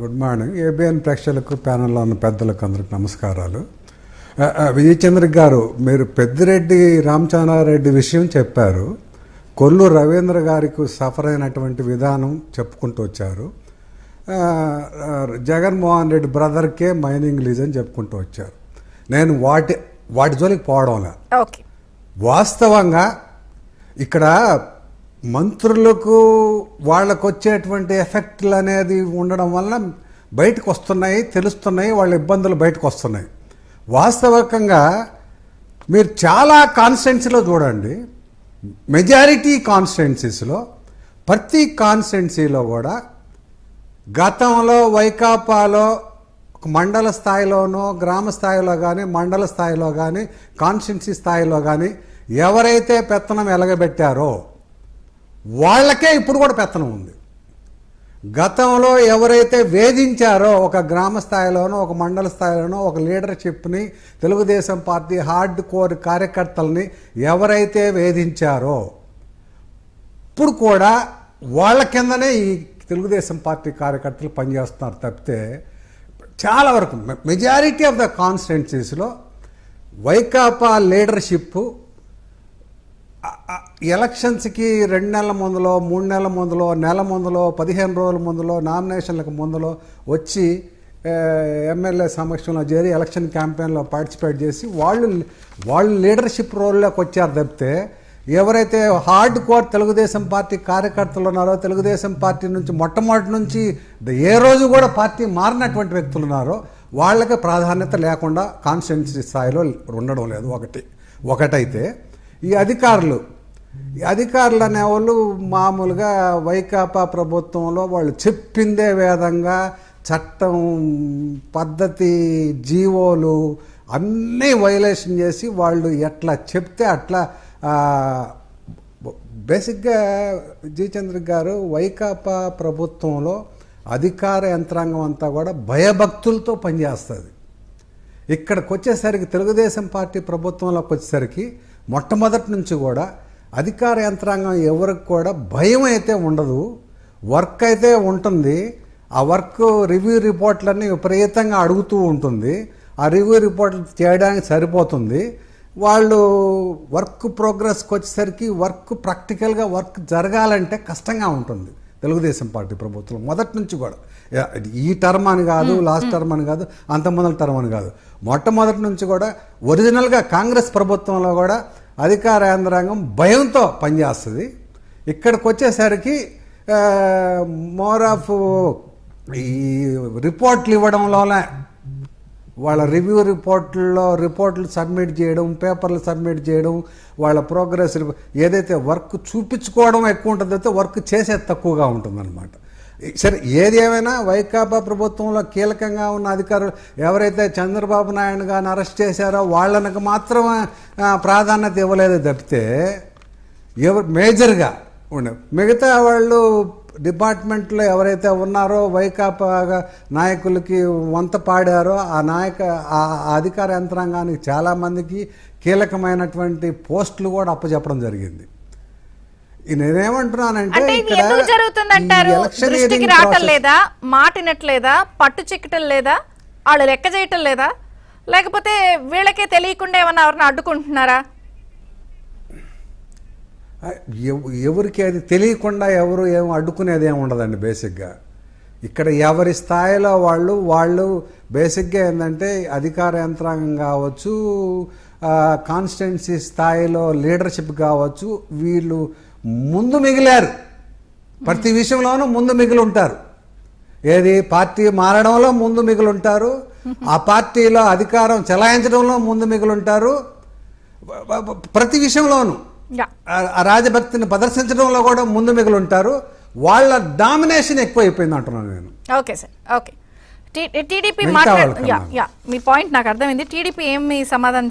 Good morning. ABN ప్రేక్షకులకు, ప్యానెల్లో ఉన్న పెద్దలకు అందరికి నమస్కారాలు. విజయచంద్ర గారు, మీరు పెద్దిరెడ్డి రామచంద్రారెడ్డి విషయం చెప్పారు. కొల్లు రవీంద్ర గారికి సఫర్ అయినటువంటి విధానం చెప్పుకుంటూ వచ్చారు. జగన్మోహన్ రెడ్డి బ్రదర్కే మైనింగ్ లీజ్ అని చెప్పుకుంటూ వచ్చారు. నేను వాటి జోలికి పోవడంలే. వాస్తవంగా ఇక్కడ మంత్రులకు వాళ్ళకు వచ్చేటువంటి ఎఫెక్ట్లు అనేది ఉండడం వల్ల బయటకు వస్తున్నాయి, తెలుస్తున్నాయి, వాళ్ళ ఇబ్బందులు బయటకు వస్తున్నాయి. వాస్తవికంగా మీరు చాలా కాన్స్టిట్యున్సీలో చూడండి, మెజారిటీ కాన్స్టిట్యున్సీస్లో ప్రతి కాన్స్టిట్యున్సీలో కూడా గతంలో వైకాపాలో మండల స్థాయిలోనో, గ్రామ స్థాయిలో కానీ, మండల స్థాయిలో కానీ, కాన్స్టిట్యున్సీ స్థాయిలో కానీ ఎవరైతే పెత్తనం ఎలగబెట్టారో వాళ్ళకే ఇప్పుడు కూడా పెత్తనం ఉంది. గతంలో ఎవరైతే వేధించారో ఒక గ్రామ స్థాయిలోనో, ఒక మండల స్థాయిలోనో, ఒక లీడర్షిప్ని, తెలుగుదేశం పార్టీ హార్డ్ కోర్ కార్యకర్తల్ని ఎవరైతే వేధించారో ఇప్పుడు కూడా వాళ్ళ కిందనే ఈ తెలుగుదేశం పార్టీ కార్యకర్తలు పనిచేస్తున్నారు తప్పితే చాలా వరకు మెజారిటీ ఆఫ్ ద కాన్స్టిట్యున్సీస్లో వైకాపా లీడర్షిప్ ఎలక్షన్స్కి 2 నెలల ముందులో, 3 నెలల ముందులో, నెల ముందులో, 15 రోజుల ముందులో, నామినేషన్లకు ముందులో వచ్చి ఎమ్మెల్యే సమక్షంలో చేరి ఎలక్షన్ క్యాంపెయిన్లో పార్టిసిపేట్ చేసి వాళ్ళు లీడర్షిప్ రోల్లోకి వచ్చారు తప్పితే ఎవరైతే హార్డ్ కోర్ తెలుగుదేశం పార్టీ కార్యకర్తలు ఉన్నారో, తెలుగుదేశం పార్టీ నుంచి మొట్టమొదటి నుంచి ఏ రోజు కూడా పార్టీ మారినటువంటి వ్యక్తులు ఉన్నారో వాళ్ళకి ప్రాధాన్యత లేకుండా కాన్స్టిట్యున్సీ స్థాయిలో ఉండడం లేదు. ఒకటైతే ఈ అధికారులు అనేవాళ్ళు మామూలుగా వైకాపా ప్రభుత్వంలో వాళ్ళు చెప్పిందే వేదంగా చట్టం, పద్ధతి, జీవోలు అన్నీ వైలేషన్ చేసి వాళ్ళు ఎట్లా చెప్తే అట్లా బేసిక్గా విజయచంద్ర గారు, వైకాపా ప్రభుత్వంలో అధికార యంత్రాంగం అంతా కూడా భయభక్తులతో పనిచేస్తుంది. ఇక్కడికి వచ్చేసరికి తెలుగుదేశం పార్టీ ప్రభుత్వంలోకి వచ్చేసరికి మొట్టమొదటి నుంచి కూడా అధికార యంత్రాంగం ఎవరికి కూడా భయం అయితే ఉండదు. వర్క్ అయితే ఉంటుంది. ఆ వర్క్ రివ్యూ రిపోర్ట్లన్నీ విపరీతంగా అడుగుతూ ఉంటుంది. ఆ రివ్యూ రిపోర్ట్లు చేయడానికి సరిపోతుంది. వాళ్ళు వర్క్ ప్రోగ్రెస్కి వచ్చేసరికి ప్రాక్టికల్గా వర్క్ జరగాలంటే కష్టంగా ఉంటుంది తెలుగుదేశం పార్టీ ప్రభుత్వం మొదటి నుంచి కూడా. ఈ టర్మ్ అని కాదు, లాస్ట్ టర్మ్ అని కాదు, అంత మొదటి టర్మ్ అని కాదు, మొట్టమొదటి నుంచి కూడా ఒరిజినల్గా కాంగ్రెస్ ప్రభుత్వంలో కూడా అధికార యంత్రాంగం భయంతో పనిచేస్తుంది. ఇక్కడికి వచ్చేసరికి మోర్ ఆఫ్ ఈ రిపోర్ట్లు ఇవ్వడంలోనే వాళ్ళ రివ్యూ రిపోర్ట్లు సబ్మిట్ చేయడం, పేపర్లు సబ్మిట్ చేయడం, వాళ్ళ ప్రోగ్రెస్ ఏదైతే వర్క్ చూపించుకోవడం ఎక్కువ ఉంటుంది అయితే వర్క్ చేసేది తక్కువగా ఉంటుందన్నమాట. సరే, ఏది ఏమైనా వైకాపా ప్రభుత్వంలో కీలకంగా ఉన్న అధికారులు ఎవరైతే చంద్రబాబు నాయుడు గారిని అరెస్ట్ చేశారో వాళ్ళకి మాత్రమే ప్రాధాన్యత ఇవ్వలేదు తప్పితే మేజర్గా మిగతా వాళ్ళు డిపార్ట్మెంట్లో ఎవరైతే ఉన్నారో వైకాపా నాయకులకి వంత పాడారో ఆ అధికార యంత్రాంగానికి చాలామందికి కీలకమైనటువంటి పోస్టులు కూడా అప్పచెప్పడం జరిగింది. నేనేమంటున్నానంటే ఎందుకు జరుగుతుందంటారు? దృష్టికి రావటం లేదా, మాటినట్లేదా, పట్టు చిక్కటం లేదా, వాళ్ళు లెక్క చేయటం లేదా, లేకపోతే వీళ్ళకే తెలియకుండా ఏమన్నా ఎవరిని అడ్డుకుంటున్నారా? ఎవరికి అది తెలియకుండా ఎవరు ఏం అడ్డుకునేది ఏమి ఉండదండి. బేసిక్గా ఇక్కడ ఎవరి స్థాయిలో వాళ్ళు బేసిక్గా ఏంటంటే అధికార యంత్రాంగం కావచ్చు, కాన్స్టిట్యున్సీ స్థాయిలో లీడర్షిప్ కావచ్చు, వీళ్ళు ముందు మిగిలారు. ప్రతి విషయంలోనూ ముందు మిగిలి ఉంటారు. ఏది పార్టీ మారడంలో ముందు మిగిలి ఉంటారు, ఆ పార్టీలో అధికారం చెలాయించడంలో ముందు మిగిలి ఉంటారు, ప్రతి విషయంలోనూ ఆ రాజభక్తిని ప్రదర్శించడంలో కూడా ముందు మిగిలి ఉంటారు. వాళ్ళ డామినేషన్ ఎక్కువ అయిపోయింది అంటున్నాను నేను. Okay sir, okay. టీడీపీ మీ పాయింట్ నాకు అర్థమైంది. టీడీపీ ఏమి సమాధానం